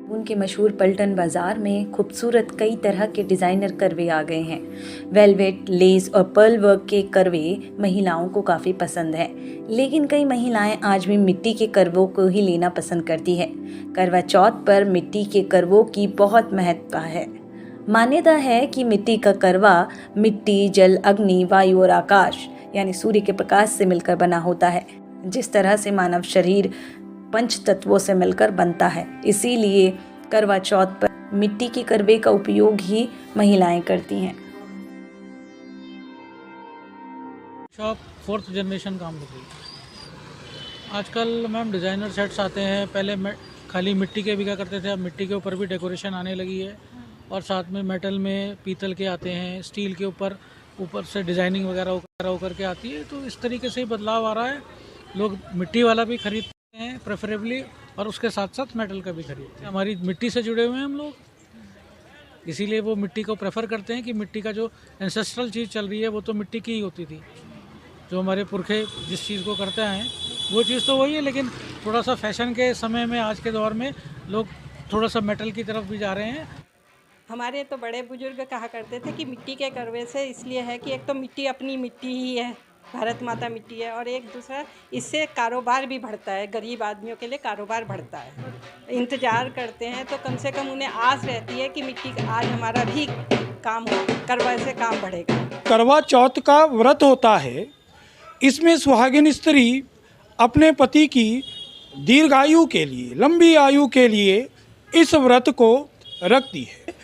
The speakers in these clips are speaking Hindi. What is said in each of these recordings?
उनके मशहूर पलटन बाज़ार में खूबसूरत कई तरह के डिज़ाइनर करवे आ गए हैं। वेलवेट, लेस और पर्ल वर्क के करवे महिलाओं को काफ़ी पसंद है, लेकिन कई महिलाएं आज भी मिट्टी के करवों को ही लेना पसंद करती है। करवा चौथ पर मिट्टी के करवों की बहुत महत्ता है। मान्यता है कि मिट्टी का करवा मिट्टी, जल, अग्नि, वायु और आकाश यानी सूर्य के प्रकाश से मिलकर बना होता है। जिस तरह से मानव शरीर पंच तत्वों से मिलकर बनता है, इसीलिए करवा चौथ पर मिट्टी के करवे का उपयोग ही महिलाएं करती हैं। शॉप 4th जनरेशन काम कर रही है। आजकल मैम डिज़ाइनर सेट्स आते हैं। पहले खाली मिट्टी के बिका करते थे, अब मिट्टी के ऊपर भी डेकोरेशन आने लगी है और साथ में मेटल में पीतल के आते हैं, स्टील के ऊपर से डिज़ाइनिंग वगैरह होकर के आती है। तो इस तरीके से ही बदलाव आ रहा है। लोग मिट्टी वाला भी खरीदते हैं प्रेफरेबली, और उसके साथ साथ मेटल का भी खरीदते हैं। हमारी मिट्टी से जुड़े हुए हैं हम लोग, इसीलिए वो मिट्टी को प्रेफर करते हैं कि मिट्टी का जो एंसेस्ट्रल चीज़ चल रही है वो तो मिट्टी की ही होती थी। जो हमारे पुरखे जिस चीज़ को करते आए हैं वो चीज़ तो वही है, लेकिन थोड़ा सा फैशन के समय में, आज के दौर में लोग थोड़ा सा मेटल की तरफ भी जा रहे हैं। हमारे तो बड़े बुजुर्ग कहा करते थे कि मिट्टी के करवे से इसलिए है कि एक तो मिट्टी अपनी मिट्टी ही है, भारत माता मिट्टी है, और एक दूसरा इससे कारोबार भी बढ़ता है। गरीब आदमियों के लिए कारोबार बढ़ता है। इंतज़ार करते हैं तो कम से कम उन्हें आस रहती है कि मिट्टी का आज हमारा भी काम हो, करवा से काम बढ़ेगा। करवा चौथ का व्रत होता है। इसमें सुहागिन स्त्री अपने पति की दीर्घायु के लिए, लंबी आयु के लिए इस व्रत को रखती है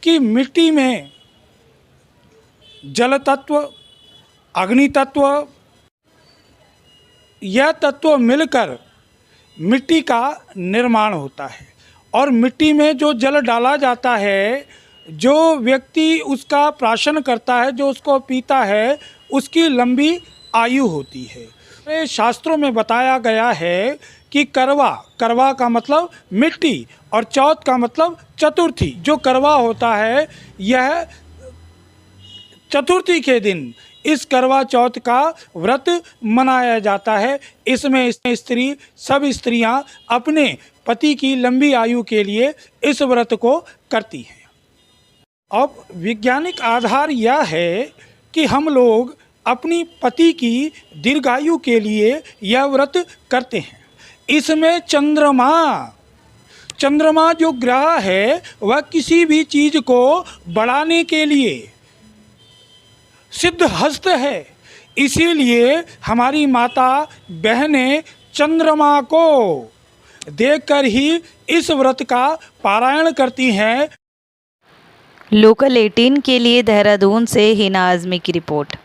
कि मिट्टी में जल तत्व, अग्नि तत्व, यह तत्व मिलकर मिट्टी का निर्माण होता है। और मिट्टी में जो जल डाला जाता है, जो व्यक्ति उसका प्राशन करता है, जो उसको पीता है, उसकी लंबी आयु होती है। शास्त्रों में बताया गया है कि करवा का मतलब मिट्टी और चौथ का मतलब चतुर्थी। जो करवा होता है, यह चतुर्थी के दिन इस करवा चौथ का व्रत मनाया जाता है। इसमें सब स्त्रियां अपने पति की लंबी आयु के लिए इस व्रत को करती हैं। अब वैज्ञानिक आधार यह है कि हम लोग अपनी पति की दीर्घायु के लिए यह व्रत करते हैं। इसमें चंद्रमा जो ग्रह है वह किसी भी चीज़ को बढ़ाने के लिए सिद्ध हस्त है। इसीलिए हमारी माता बहनें चंद्रमा को देखकर ही इस व्रत का पारायण करती हैं। लोकल 18 के लिए देहरादून से हिना आज़मी की रिपोर्ट।